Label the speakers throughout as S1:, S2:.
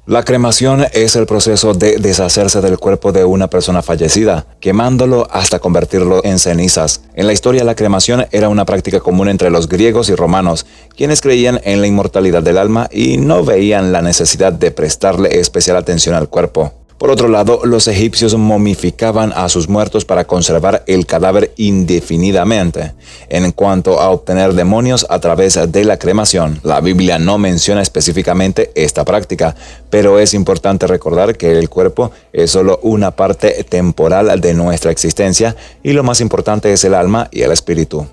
S1: La cremación es el proceso de deshacerse del cuerpo de una persona fallecida, quemándolo hasta convertirlo en cenizas. En la historia, la cremación era una práctica común entre los griegos y romanos, quienes creían en la inmortalidad del alma y no veían la necesidad de prestarle especial atención al cuerpo. Por otro lado, los egipcios momificaban a sus muertos para conservar el cadáver indefinidamente. En cuanto a obtener demonios a través de la cremación, la Biblia no menciona específicamente esta práctica, pero es importante recordar que el cuerpo es solo una parte temporal de nuestra existencia y lo más importante es el alma y el espíritu.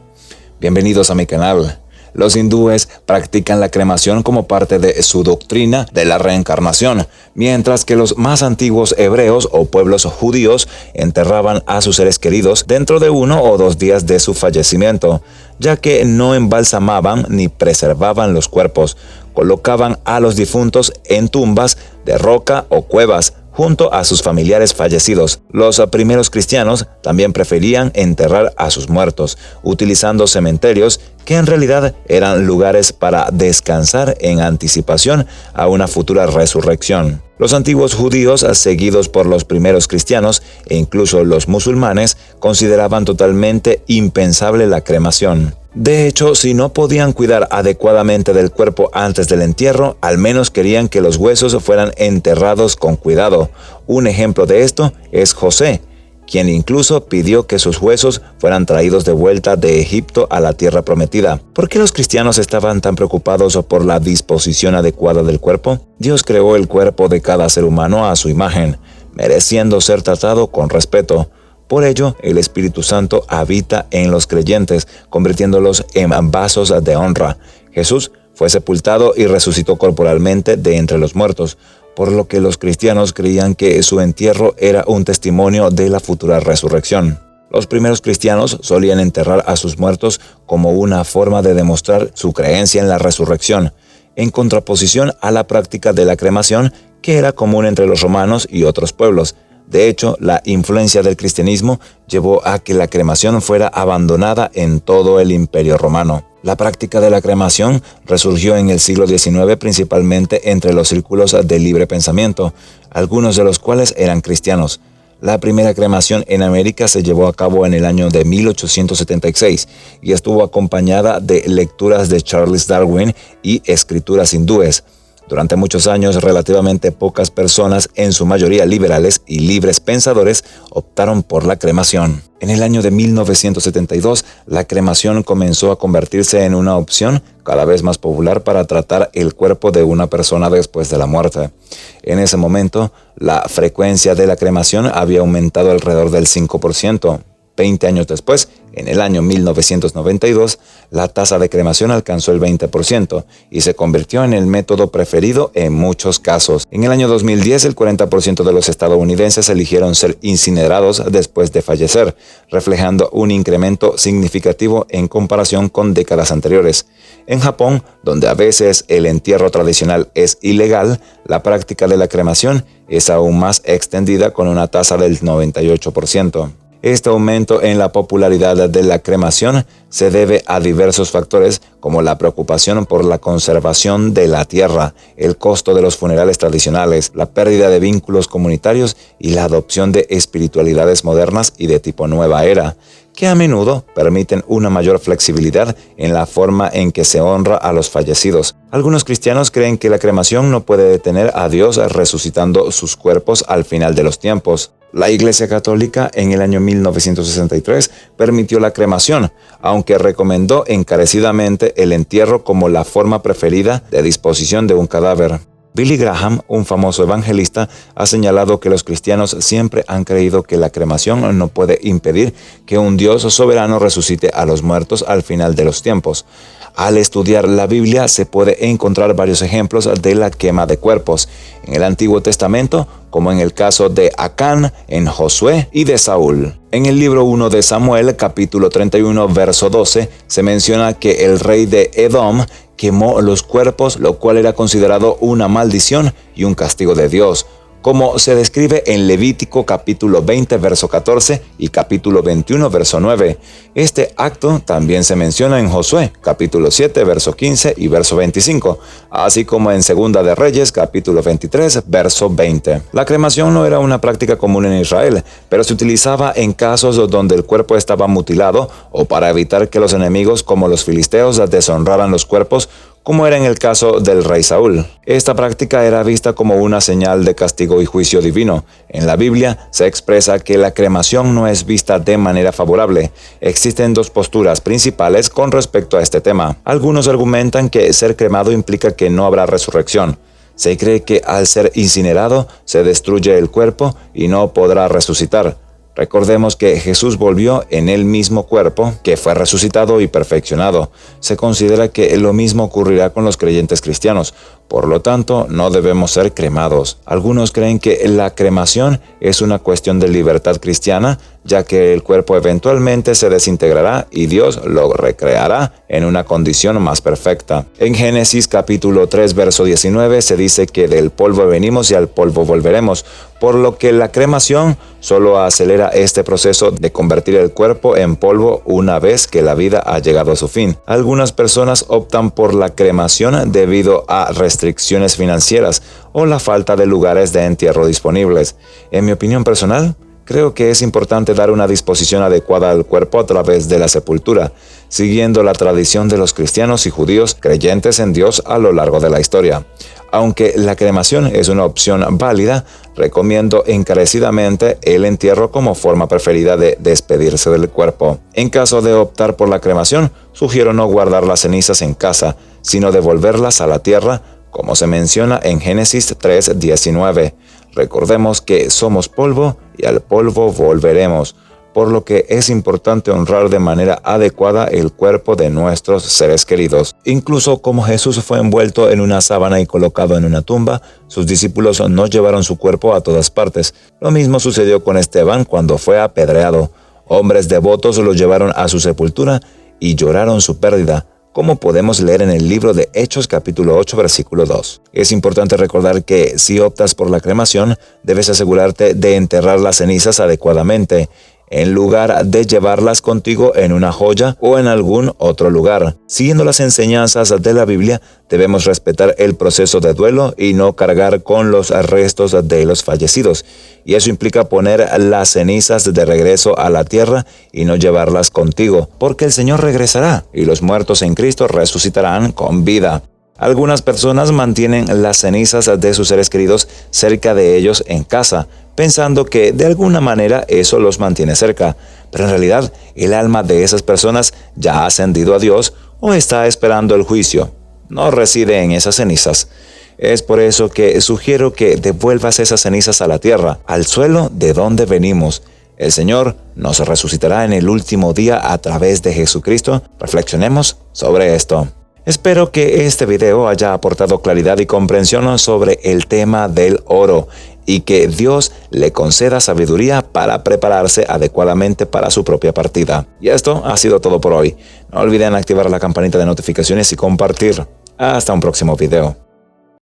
S1: Bienvenidos a mi canal. Los hindúes practican la cremación como parte de su doctrina de la reencarnación, mientras que los más antiguos hebreos o pueblos judíos enterraban a sus seres queridos dentro de 1 o 2 días de su fallecimiento, ya que no embalsamaban ni preservaban los cuerpos. Colocaban a los difuntos en tumbas de roca o cuevas, junto a sus familiares fallecidos. Los primeros cristianos también preferían enterrar a sus muertos, utilizando cementerios que en realidad eran lugares para descansar en anticipación a una futura resurrección. Los antiguos judíos, seguidos por los primeros cristianos e incluso los musulmanes, consideraban totalmente impensable la cremación. De hecho, si no podían cuidar adecuadamente del cuerpo antes del entierro, al menos querían que los huesos fueran enterrados con cuidado. Un ejemplo de esto es José, quien incluso pidió que sus huesos fueran traídos de vuelta de Egipto a la tierra prometida. ¿Por qué los cristianos estaban tan preocupados por la disposición adecuada del cuerpo? Dios creó el cuerpo de cada ser humano a su imagen, mereciendo ser tratado con respeto. Por ello, el Espíritu Santo habita en los creyentes, convirtiéndolos en vasos de honra. Jesús fue sepultado y resucitó corporalmente de entre los muertos, por lo que los cristianos creían que su entierro era un testimonio de la futura resurrección. Los primeros cristianos solían enterrar a sus muertos como una forma de demostrar su creencia en la resurrección, en contraposición a la práctica de la cremación que era común entre los romanos y otros pueblos. De hecho, la influencia del cristianismo llevó a que la cremación fuera abandonada en todo el Imperio Romano. La práctica de la cremación resurgió en el siglo XIX principalmente entre los círculos de libre pensamiento, algunos de los cuales eran cristianos. La primera cremación en América se llevó a cabo en el año de 1876 y estuvo acompañada de lecturas de Charles Darwin y escrituras hindúes. Durante muchos años, relativamente pocas personas, en su mayoría liberales y libres pensadores, optaron por la cremación. En el año de 1972, la cremación comenzó a convertirse en una opción cada vez más popular para tratar el cuerpo de una persona después de la muerte. En ese momento, la frecuencia de la cremación había aumentado alrededor del 5%. 20 años después, en el año 1992, la tasa de cremación alcanzó el 20% y se convirtió en el método preferido en muchos casos. En el año 2010, el 40% de los estadounidenses eligieron ser incinerados después de fallecer, reflejando un incremento significativo en comparación con décadas anteriores. En Japón, donde a veces el entierro tradicional es ilegal, la práctica de la cremación es aún más extendida con una tasa del 98%. Este aumento en la popularidad de la cremación se debe a diversos factores como la preocupación por la conservación de la tierra, el costo de los funerales tradicionales, la pérdida de vínculos comunitarios y la adopción de espiritualidades modernas y de tipo nueva era, que a menudo permiten una mayor flexibilidad en la forma en que se honra a los fallecidos. Algunos cristianos creen que la cremación no puede detener a Dios resucitando sus cuerpos al final de los tiempos. La Iglesia Católica en el año 1963 permitió la cremación, aunque recomendó encarecidamente el entierro como la forma preferida de disposición de un cadáver. Billy Graham, un famoso evangelista, ha señalado que los cristianos siempre han creído que la cremación no puede impedir que un Dios soberano resucite a los muertos al final de los tiempos. Al estudiar la Biblia se puede encontrar varios ejemplos de la quema de cuerpos en el Antiguo Testamento, como en el caso de Acán en Josué y de Saúl. En el libro 1 de Samuel, capítulo 31, verso 12, se menciona que el rey de Edom quemó los cuerpos, lo cual era considerado una maldición y un castigo de Dios. como se describe en Levítico capítulo 20 verso 14 y capítulo 21 verso 9. Este acto también se menciona en Josué capítulo 7 verso 15 y verso 25, así como en Segunda de Reyes capítulo 23 verso 20. La cremación no era una práctica común en Israel, pero se utilizaba en casos donde el cuerpo estaba mutilado o para evitar que los enemigos como los filisteos deshonraran los cuerpos, como era en el caso del rey Saúl. Esta práctica era vista como una señal de castigo y juicio divino. En la Biblia se expresa que la cremación no es vista de manera favorable. Existen dos posturas principales con respecto a este tema. Algunos argumentan que ser cremado implica que no habrá resurrección. Se cree que al ser incinerado se destruye el cuerpo y no podrá resucitar. Recordemos que Jesús volvió en el mismo cuerpo que fue resucitado y perfeccionado. Se considera que lo mismo ocurrirá con los creyentes cristianos. Por lo tanto, no debemos ser cremados. Algunos creen que la cremación es una cuestión de libertad cristiana, ya que el cuerpo eventualmente se desintegrará y Dios lo recreará en una condición más perfecta. En Génesis capítulo 3 verso 19 se dice que del polvo venimos y al polvo volveremos, por lo que la cremación solo acelera este proceso de convertir el cuerpo en polvo una vez que la vida ha llegado a su fin. Algunas personas optan por la cremación debido a restricciones financieras o la falta de lugares de entierro disponibles. En mi opinión personal, creo que es importante dar una disposición adecuada al cuerpo a través de la sepultura, siguiendo la tradición de los cristianos y judíos creyentes en Dios a lo largo de la historia. Aunque la cremación es una opción válida, recomiendo encarecidamente el entierro como forma preferida de despedirse del cuerpo. En caso de optar por la cremación, sugiero no guardar las cenizas en casa, sino devolverlas a la tierra, como se menciona en Génesis 3:19. Recordemos que somos polvo y al polvo volveremos, por lo que es importante honrar de manera adecuada el cuerpo de nuestros seres queridos. Incluso como Jesús fue envuelto en una sábana y colocado en una tumba, sus discípulos no llevaron su cuerpo a todas partes. Lo mismo sucedió con Esteban cuando fue apedreado. Hombres devotos lo llevaron a su sepultura y lloraron su pérdida, como podemos leer en el libro de Hechos capítulo 8 versículo 2. Es importante recordar que si optas por la cremación, debes asegurarte de enterrar las cenizas adecuadamente, en lugar de llevarlas contigo en una joya o en algún otro lugar. Siguiendo las enseñanzas de la Biblia, debemos respetar el proceso de duelo y no cargar con los restos de los fallecidos. Y eso implica poner las cenizas de regreso a la tierra y no llevarlas contigo, porque el Señor regresará y los muertos en Cristo resucitarán con vida. Algunas personas mantienen las cenizas de sus seres queridos cerca de ellos en casa, pensando que de alguna manera eso los mantiene cerca, pero en realidad el alma de esas personas ya ha ascendido a Dios o está esperando el juicio. No reside en esas cenizas. Es por eso que sugiero que devuelvas esas cenizas a la tierra, al suelo de donde venimos. El Señor nos resucitará en el último día a través de Jesucristo. Reflexionemos sobre esto. Espero que este video haya aportado claridad y comprensión sobre el tema del oro y que Dios le conceda sabiduría para prepararse adecuadamente para su propia partida. Y esto ha sido todo por hoy. No olviden activar la campanita de notificaciones y compartir. Hasta un próximo video.